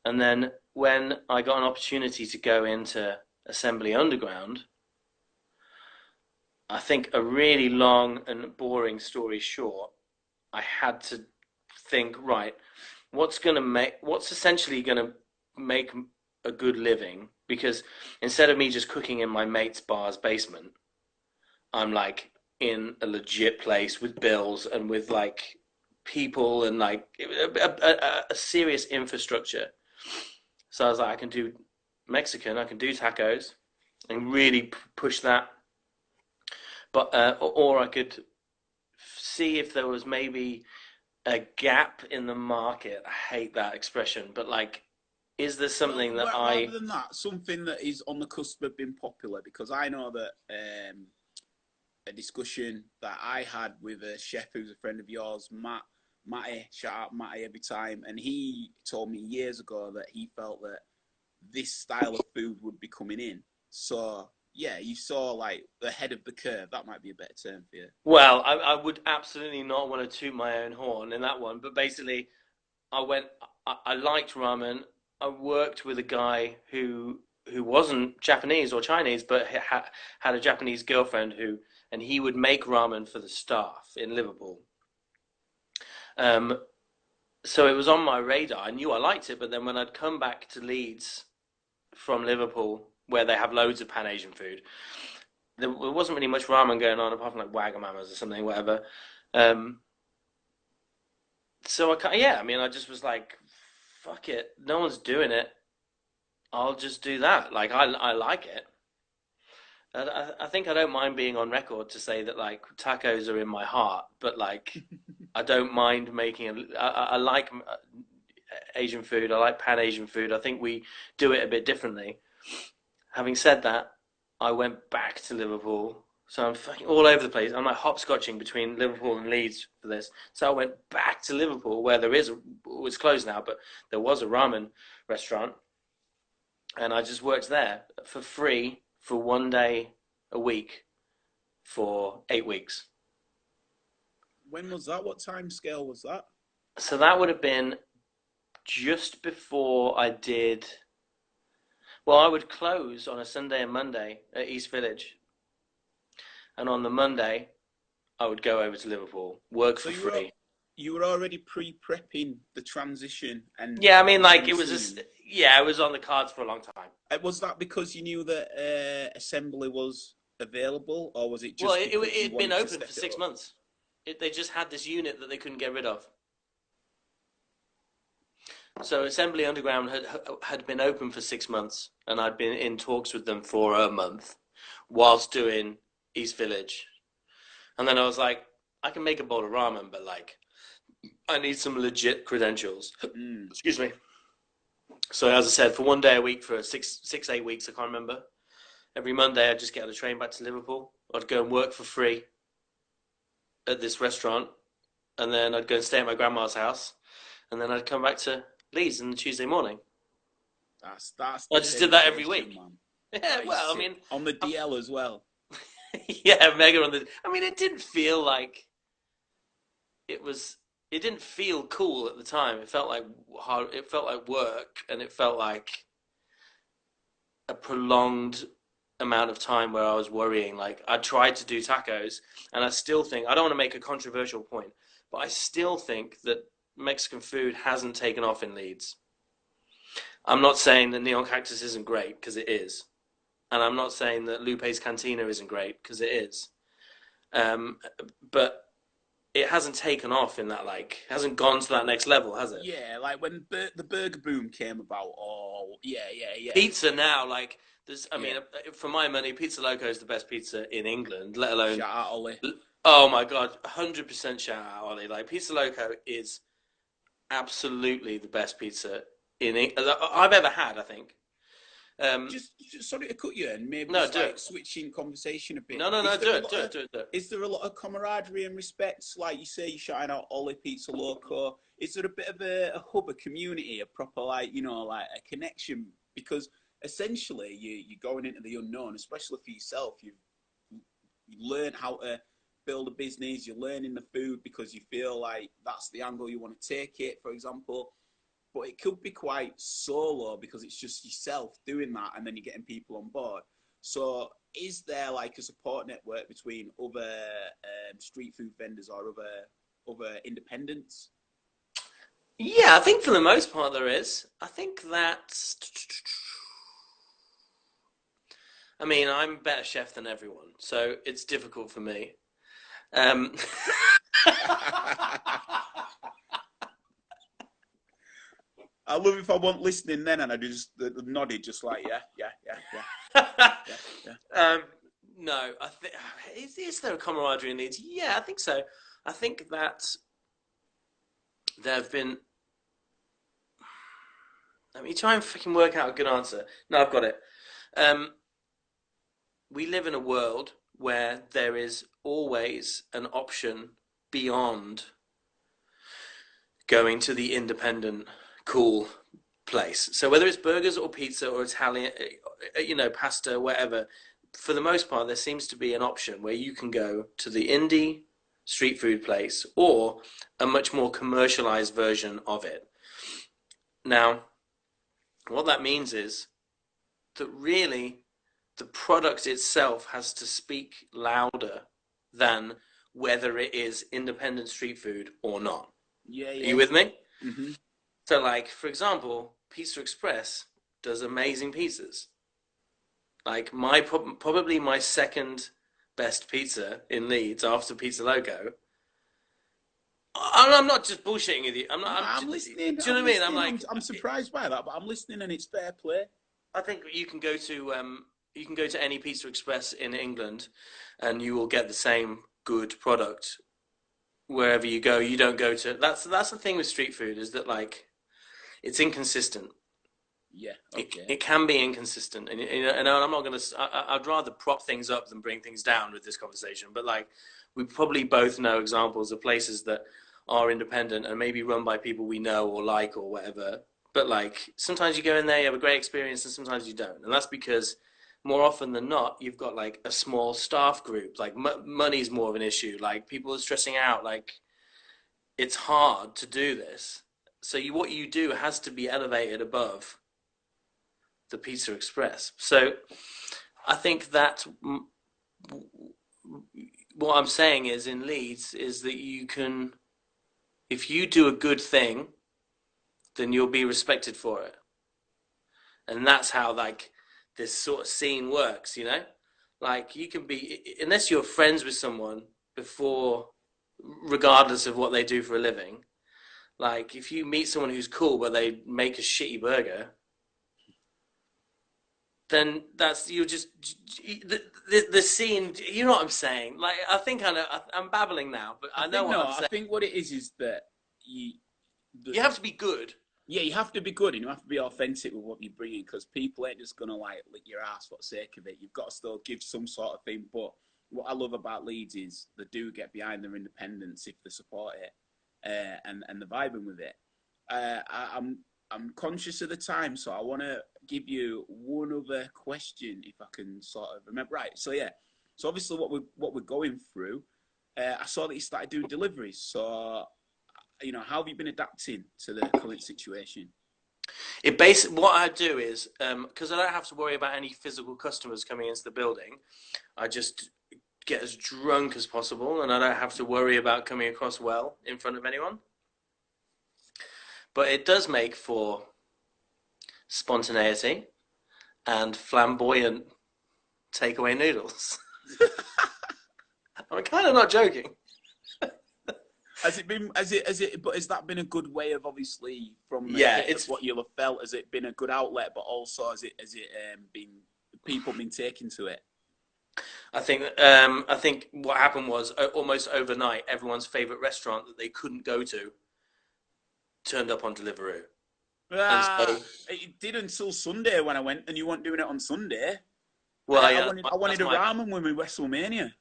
And then when I got an opportunity to go into Assembly Underground, I think a really long and boring story short, I had to think, right, what's essentially gonna make a good living? Because instead of me just cooking in my mate's bar's basement, I'm like in a legit place with bills and with like people and like a serious infrastructure. So I was like, I can do Mexican, I can do tacos, and really push that. But or I could see if there was maybe a gap in the market. I hate that expression, but like, is there Well, something that rather I? than that, something that is on the cusp of being popular, because I know that a discussion that I had with a chef who's a friend of yours, Matty, shout out Matty every time, and he told me years ago that he felt that this style of food would be coming in. So yeah, you saw like the head of the curve. That might be a better term for you. Well, I would absolutely not want to toot my own horn in that one, but basically, I went. I liked ramen. I worked with a guy who wasn't Japanese or Chinese, but had a Japanese girlfriend and he would make ramen for the staff in Liverpool. Um, so it was on my radar. I knew I liked it, but then when I'd come back to Leeds from Liverpool, where they have loads of Pan Asian food, there wasn't really much ramen going on apart from like Wagamamas or something, whatever. Um, so yeah, I mean, I just was like, fuck it, no one's doing it. I'll just do that. Like I like it. I think I don't mind being on record to say that like tacos are in my heart, but like I don't mind making. I like. Asian food. I like Pan Asian food. I think we do it a bit differently. Having said that, I went back to Liverpool. So I'm fucking all over the place. I'm like hopscotching between Liverpool and Leeds for this. So I went back to Liverpool where it's closed now, but there was a ramen restaurant. And I just worked there for free for 1 day a week for 8 weeks. When was that? What time scale was that? So that would have been just before I did. Well, I would close on a Sunday and Monday at East Village, and on the Monday I would go over to Liverpool, work So for free. you were already pre-prepping the transition and Yeah, I mean, like it was just transitioning. yeah, it was on the cards for a long time. Was that because you knew that assembly was available, or was it Well, just because you it'd been wanted to open step for it six up? months. They just had this unit that they couldn't get rid of. So Assembly Underground had been open for 6 months, and I'd been in talks with them for a month, whilst doing East Village. And then I was like, I can make a bowl of ramen, but like, I need some legit credentials. Mm. Excuse me. So as I said, for 1 day a week for 8 weeks, I can't remember. Every Monday, I'd just get on a train back to Liverpool. I'd go and work for free at this restaurant, and then I'd go and stay at my grandma's house, and then I'd come back to Leeds on the Tuesday morning. That's I the just did that every dedication, week. man. Yeah, That is well, I sick. mean, On the DL as well. yeah, mega on the. I mean, it didn't feel like it was. It didn't feel cool at the time. It felt like hard. It felt like work, and it felt like a prolonged amount of time where I was worrying. Like I tried to do tacos, and I still think I don't want to make a controversial point, but I still think that Mexican food hasn't taken off in Leeds. I'm not saying that Neon Cactus isn't great because it is, and I'm not saying that Lupe's Cantina isn't great because it is. Um, but it hasn't taken off in that like hasn't gone to that next level, has it? Yeah, like when the burger boom came about. Oh, yeah, yeah, yeah, Pizza now, like there's, I mean, yeah. for my money, Pizza Loco is the best pizza in England, let alone. Shout out Ollie. Oh my God, 100% shout out Ollie. Like Pizza Loco is absolutely the best pizza I've ever had. I think. Just sorry to cut you in. Maybe No, just do like it. switching conversation a bit. No, no, no, Is there do a it, lot do of it, do it, do it. is there a lot of camaraderie and respect? Like you say, you're shouting out Ollie Pizza Loco. Is there a bit of a hub, a community, a proper like like a connection? Because essentially you're going into the unknown, especially for yourself. You learn how to build a business. You're learning the food because you feel like that's the angle you want to take it. For example, but it could be quite solo because it's just yourself doing that and then you're getting people on board. So is there like a support network between other street food vendors or other independents? Yeah, I think for the most part there is. I think that. I mean, I'm a better chef than everyone, so it's difficult for me. Um, I love if I want listening then and I just nodded just like yeah, yeah. um, no, I think is there a camaraderie in Leeds? Yeah, I think so. I think that there have been. Let me try and fucking work out a good answer. No, I've got it. Um, we live in a world where there is always an option beyond going to the independent, cool place. So whether it's burgers or pizza or Italian, pasta, whatever, for the most part, there seems to be an option where you can go to the indie street food place or a much more commercialized version of it. Now, what that means is that really the product itself has to speak louder than whether it is independent street food or not. Yeah, Are yeah. you with me? Mm-hmm. So, like, for example, Pizza Express does amazing pizzas. Like, probably my second best pizza in Leeds after Pizza Loco. I'm not just bullshitting with you. I'm not. No, I'm Do listening. you know I'm what I mean? I'm listening. like, I'm surprised by that, but I'm listening and it's fair play. I think you can go to any Pizza Express in England, and you will get the same good product wherever you go. You don't go to. That's the thing with street food is that like it's inconsistent. Yeah, It, okay. it can be inconsistent, and I'm not going to. I'd rather prop things up than bring things down with this conversation. But like, we probably both know examples of places that are independent and maybe run by people we know or like or whatever. But like, sometimes you go in there, you have a great experience, and sometimes you don't, and that's because more often than not, you've got like a small staff group. Like, money's more of an issue. Like, people are stressing out. Like, it's hard to do this. So what you do has to be elevated above the Pizza Express. So I think that what I'm saying is in Leeds is that you can, if you do a good thing, then you'll be respected for it. And that's how like this sort of scene works, you know? Like you can be, unless you're friends with someone before, regardless of what they do for a living, like if you meet someone who's cool but they make a shitty burger, then that's you just the scene. You know what I'm saying? Like I think I know. I'm babbling now, but I I know think what no. I'm I saying. think what it is that you, the, You have to be good. yeah, you have to be good and you have to be authentic with what you're bringing because people ain't just gonna like lick your ass for the sake of it. You've got to still give some sort of thing. But what I love about Leeds is they do get behind their independence if they support it, and they're vibing with it. I'm conscious of the time, so I want to give you one other question if I can sort of remember. Right. So yeah. So obviously, what we're going through, I saw that you started doing deliveries. So how have you been adapting to the current situation? What I do is because I don't have to worry about any physical customers coming into the building. I just get as drunk as possible, and I don't have to worry about coming across well in front of anyone. But it does make for spontaneity and flamboyant takeaway noodles. I'm kind of not joking. Has it been? But has that been a good way of obviously from the Yeah, hit of it's. what you'll have felt? Has it been a good outlet? But also, has it been people been taken to it? I think what happened was almost overnight, everyone's favorite restaurant that they couldn't go to turned up on Deliveroo, and Ah, so it did until Sunday when I went, and you weren't doing it on Sunday. well, I yeah, wanted I that's wanted a my ramen with my WrestleMania.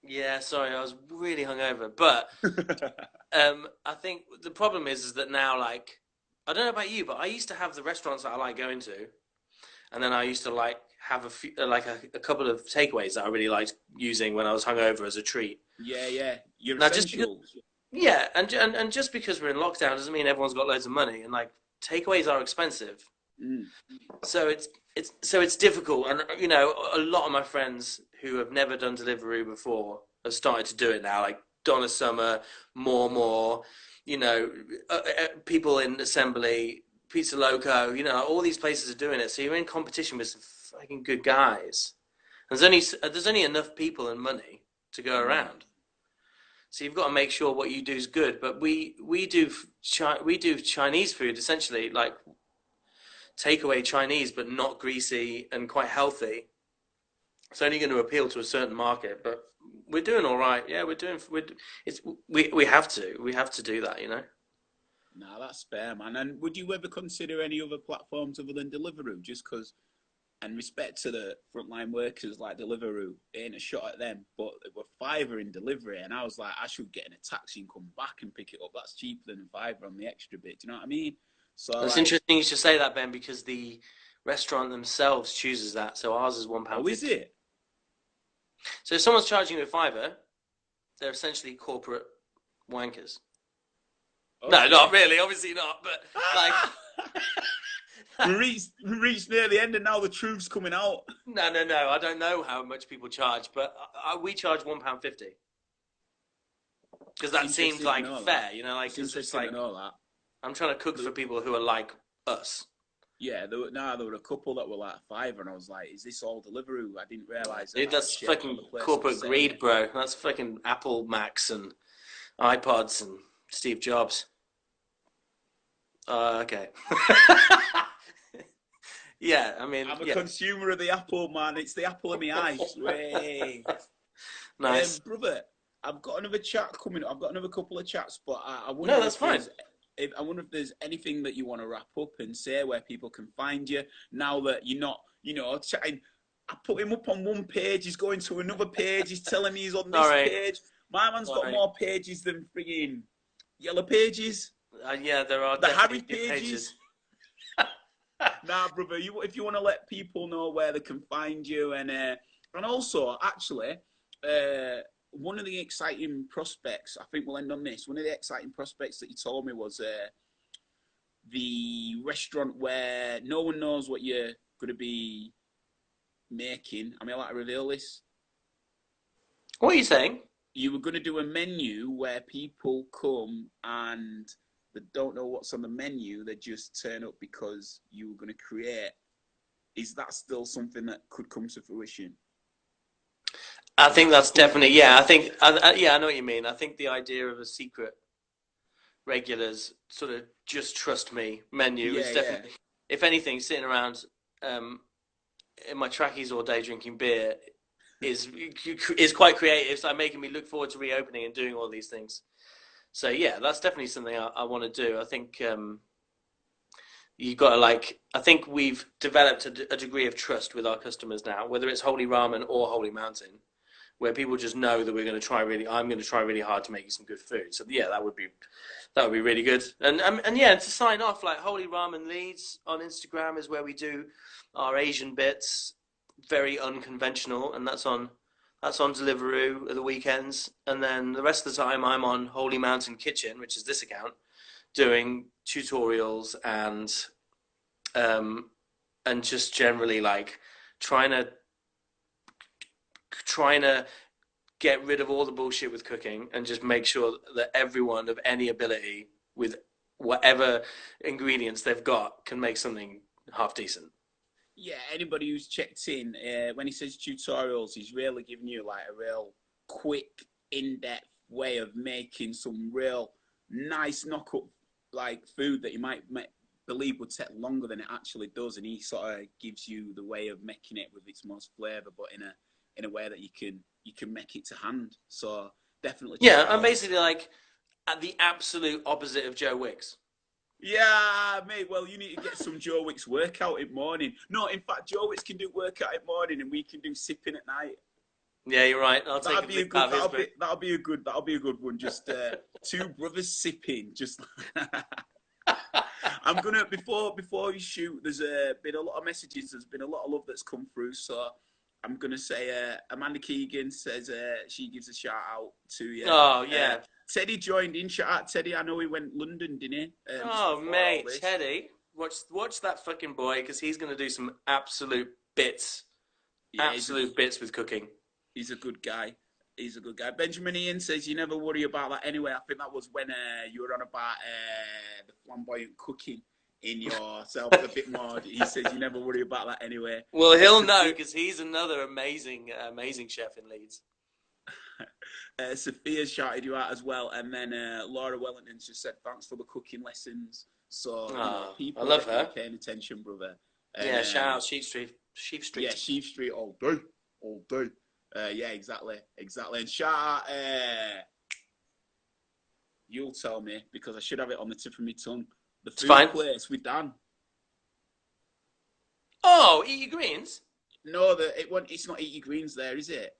yeah. Sorry, I was really hungover, but I think the problem is that now, like, I don't know about you, but I used to have the restaurants that I like going to, and then I used to like have a couple of takeaways that I really liked using when I was hungover as a treat. Yeah, your Now, just because essentials. yeah, and just because we're in lockdown doesn't mean everyone's got loads of money, and like takeaways are expensive, Mm. so it's difficult. And a lot of my friends who have never done delivery before have started to do it now, like Donna Summer, more, people in Assembly, Pizza Loco, all these places are doing it. So you're in competition with some fucking good guys. There's only enough people and money to go Mm. around. So you've got to make sure what you do is good. But we do Chinese food essentially, like takeaway Chinese, but not greasy and quite healthy. It's only going to appeal to a certain market, but we're doing all right. Yeah, we have to do that. Nah, that's fair, man. And would you ever consider any other platforms other than Deliveroo? Just because, and respect to the frontline workers like Deliveroo, ain't a shot at them, but it were fiver in delivery, and I was like, I should get in a taxi and come back and pick it up. That's cheaper than a fiver on the extra bit. Do you know what I mean? So It's like, interesting you should say that, Ben, because the restaurant themselves chooses that. So ours is one oh, pound is fifty. it? So if someone's charging you a fiver, they're essentially corporate wankers. No, Okay. not really. Obviously not. But like, we reached near the end, and now the truth's coming out. no, no, no. I don't know how much people charge, but we charge £1.50 because It's that seems interesting to like know that. fair. Like It's it's just interesting to like know that. I'm trying to cook The- for people who are like us. Yeah, there were a couple that were like five, and I was like, "Is this all Deliveroo?" I didn't realize that Dude, that was that's shaped how fucking the place was corporate set up. greed, bro. That's fucking Apple Macs and iPods and Steve Jobs. Okay. Yeah, I mean, I'm a yeah, consumer of the Apple, man. It's the apple of my eye. Way. nice. Brother, I've got another chat coming up. I've got another couple of chats, but I No, wonder that's if fine. I wonder if there's anything that you want to wrap up and say where people can find you now that you're not, chatting. I put him up on one page. He's going to another page. He's telling me he's on this Sorry, page. My man's got sorry. more pages than frigging yellow pages, Yeah, there are the Harry definitely new pages. pages. Nah, brother. If you want to let people know where they can find you, and also actually, one of the exciting prospects. I think we'll end on this. One of the exciting prospects that you told me was the restaurant where no one knows what you're going to be making. I mean, I like to reveal this. What are you saying? You were going to do a menu where people come and they don't know what's on the menu. They just turn up because you were going to create. Is that still something that could come to fruition? I think that's definitely, yeah. Yeah, I know what you mean. I think the idea of a secret regulars sort of just trust me menu is Yeah, yeah. definitely, if anything, sitting around um, in my trackies all day drinking beer is is quite creative. It's like making me look forward to reopening and doing all these things. So yeah, that's definitely something I want to do. I think you got to like. I think we've developed a degree of trust with our customers now, whether it's Holy Ramen or Holy Mountain, where people just know that we're going to try really. I'm going to try really hard to make you some good food. So yeah, that would be really good. And yeah, to sign off, like Holy Ramen Leads on Instagram is where we do our Asian bits, very unconventional, and that's on Deliveroo at the weekends. And then the rest of the time, I'm on Holy Mountain Kitchen, which is this account, doing tutorials um, and just generally like trying to trying to get rid of all the bullshit with cooking and just make sure that everyone of any ability with whatever ingredients they've got can make something half decent. Yeah, anybody who's checked in, when he says tutorials, he's really giving you like a real quick, in-depth way of making some real nice knock-up like food that you might believe would take longer than it actually does, and he sort of gives you the way of making it with its most flavour, but in a way that you can make it to hand. So definitely check Yeah, it I'm out. basically like at the absolute opposite of Joe Wicks. Yeah, mate. Well, you need to get some Joe Wicks workout in morning. No, in fact, Joe Wicks can do workout in morning, and we can do sipping at night. Yeah, you're right. I'll take a That'd be a big good. part of his book. That'll be a good one. Just two brothers sipping. Just. I'm gonna before you shoot. There's been a lot of messages. There's been a lot of love that's come through. So I'm gonna say Amanda Keegan says she gives a shout out to you. Oh Uh, yeah. Teddy joined in. Shout out Teddy. I know he went London, didn't he? Just Oh before all mate, this. Teddy, watch that fucking boy because he's gonna do some absolute bits, Yeah, absolute bits with cooking. he's a good guy. He's a good guy. Benjamin Ian says you never worry about that anyway. I think that was when you were on about the flamboyant cooking in yourself a bit more. He says you never worry about that anyway. Well, he'll know because he's another amazing chef in Leeds. Sophia shouted you out as well, and then Laura Wellington just said thanks for the cooking lessons. So Oh, I people are love definitely her. paying attention, brother. And Yeah, shout out Sheep Street. Sheep yeah, Street. Sheep Street all day, all day. Yeah, exactly. And shout out, you'll tell me because I should have it on the tip of my tongue. The It's food fine. place with Dan. Oh, eat your greens. No, it's not Eaty Greens there, is it?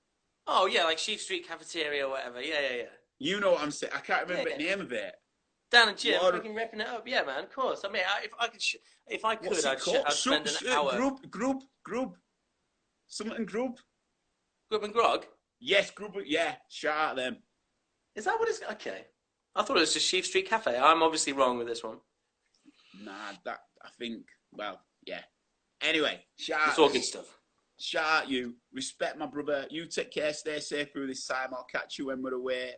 Oh yeah, like Sheep Street cafeteria or whatever. Yeah, yeah, yeah. You know what I'm saying? I can't Yeah, remember yeah. the name of it. Dan and Jim Laura, fucking repping it up. Yeah, man. Of course. I mean, if I what's could, it called? I'd spend an hour. Group. Something group. Grub and Grog. Yes, group. Yeah, shout out them. Is that what it's? Okay. I thought it was just Sheep Street Cafe. I'm obviously wrong with this one. Nah, that I think. Well, yeah. Anyway, shout It's out all them. good stuff. Shout out you. Respect my brother. You take care. Stay safe through this time. I'll catch you when we're away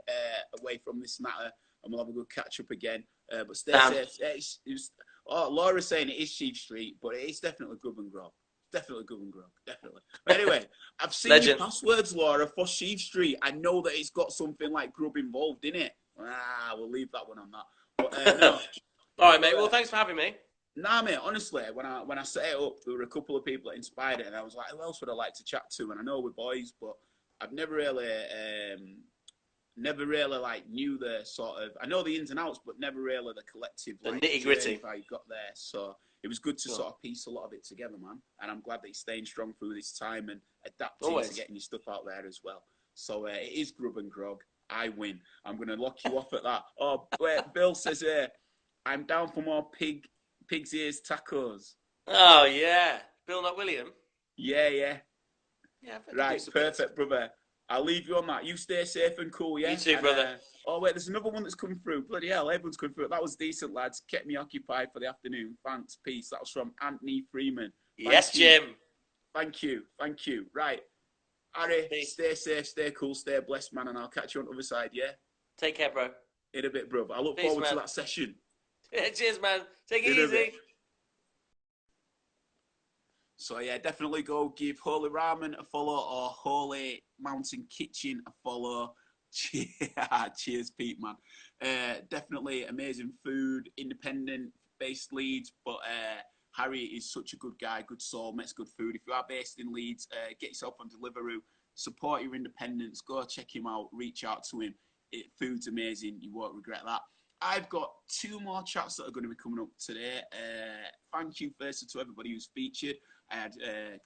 from this matter, and we'll have a good catch up again. But stay Damn. safe. Laura's saying it is Sheep Street, but it is definitely Grub and Grog. Definitely Grub and Grog. Definitely. But anyway, I've seen your Legend. passwords, Laura, for Sheep Street. I know that it's got something like Grub involved in it. We'll leave that one on that. But no. All right, mate. Well, thanks for having me. Nah, mate. Honestly, when I set it up, there were a couple of people that inspired it, and I was like, "Who else would I like to chat to?" And I know we're boys, but I've never really like knew the sort of, I know the ins and outs, but never really the collective The like nitty journey gritty. how you got there. So it was good to Sure. sort of piece a lot of it together, man. And I'm glad that you're staying strong through this time and adapting to Always. getting your stuff out there as well. So it is grub and grog. I win. I'm gonna lock you off at that. Oh wait, Bill says here, I'm down for more pig's ears tacos. Oh yeah, Bill, not William. Yeah, yeah. Yeah, I could do Right, some bits. perfect, brother. I'll leave you on that. You stay safe and cool, You yeah? too, And brother. oh wait, there's another one that's come through. Bloody hell, everyone's come through. That was decent, lads. Kept me occupied for the afternoon. Thanks, peace. That was from Anthony Freeman. Yes, Thank you, Jim. thank you, thank you. Right, Harry, Peace. stay safe, stay cool, stay blessed, man, and I'll catch you on the other side, yeah? Take care, bro. In a bit, brother. I look Peace, forward to man. that session. Cheers, man. Take it In a bit. easy. So yeah, definitely go give Holy Ramen a follow or Holy Mountain Kitchen a follow. Cheers, Pete, man. Definitely amazing food, independent based Leeds, but Harry is such a good guy, good soul, makes good food. If you are based in Leeds, get yourself on Deliveroo, support your independence, go check him out, reach out to him. Food's amazing, you won't regret that. I've got two more chats that are going to be coming up today. Thank you first to everybody who's featured. I had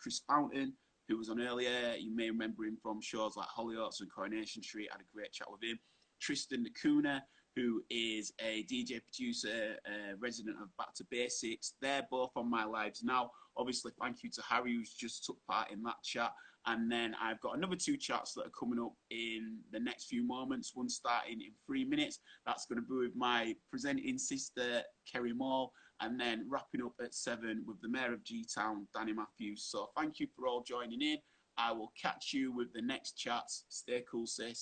Chris Fountain, who was on earlier. You may remember him from shows like Hollyoaks and Coronation Street. I had a great chat with him. Tristan Nakuna, who is a DJ producer, resident of Back to Basics. They're both on my lives now. Obviously, thank you to Harry, who's just took part in that chat. And then I've got another two chats that are coming up in the next few moments. One starting in 3 minutes. That's going to be with my presenting sister, Kerry Moore. And then wrapping up at 7 with the Mayor of G-Town, Danny Matthews. So thank you for all joining in. I will catch you with the next chats. Stay cool, stay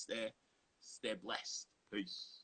blessed. Peace.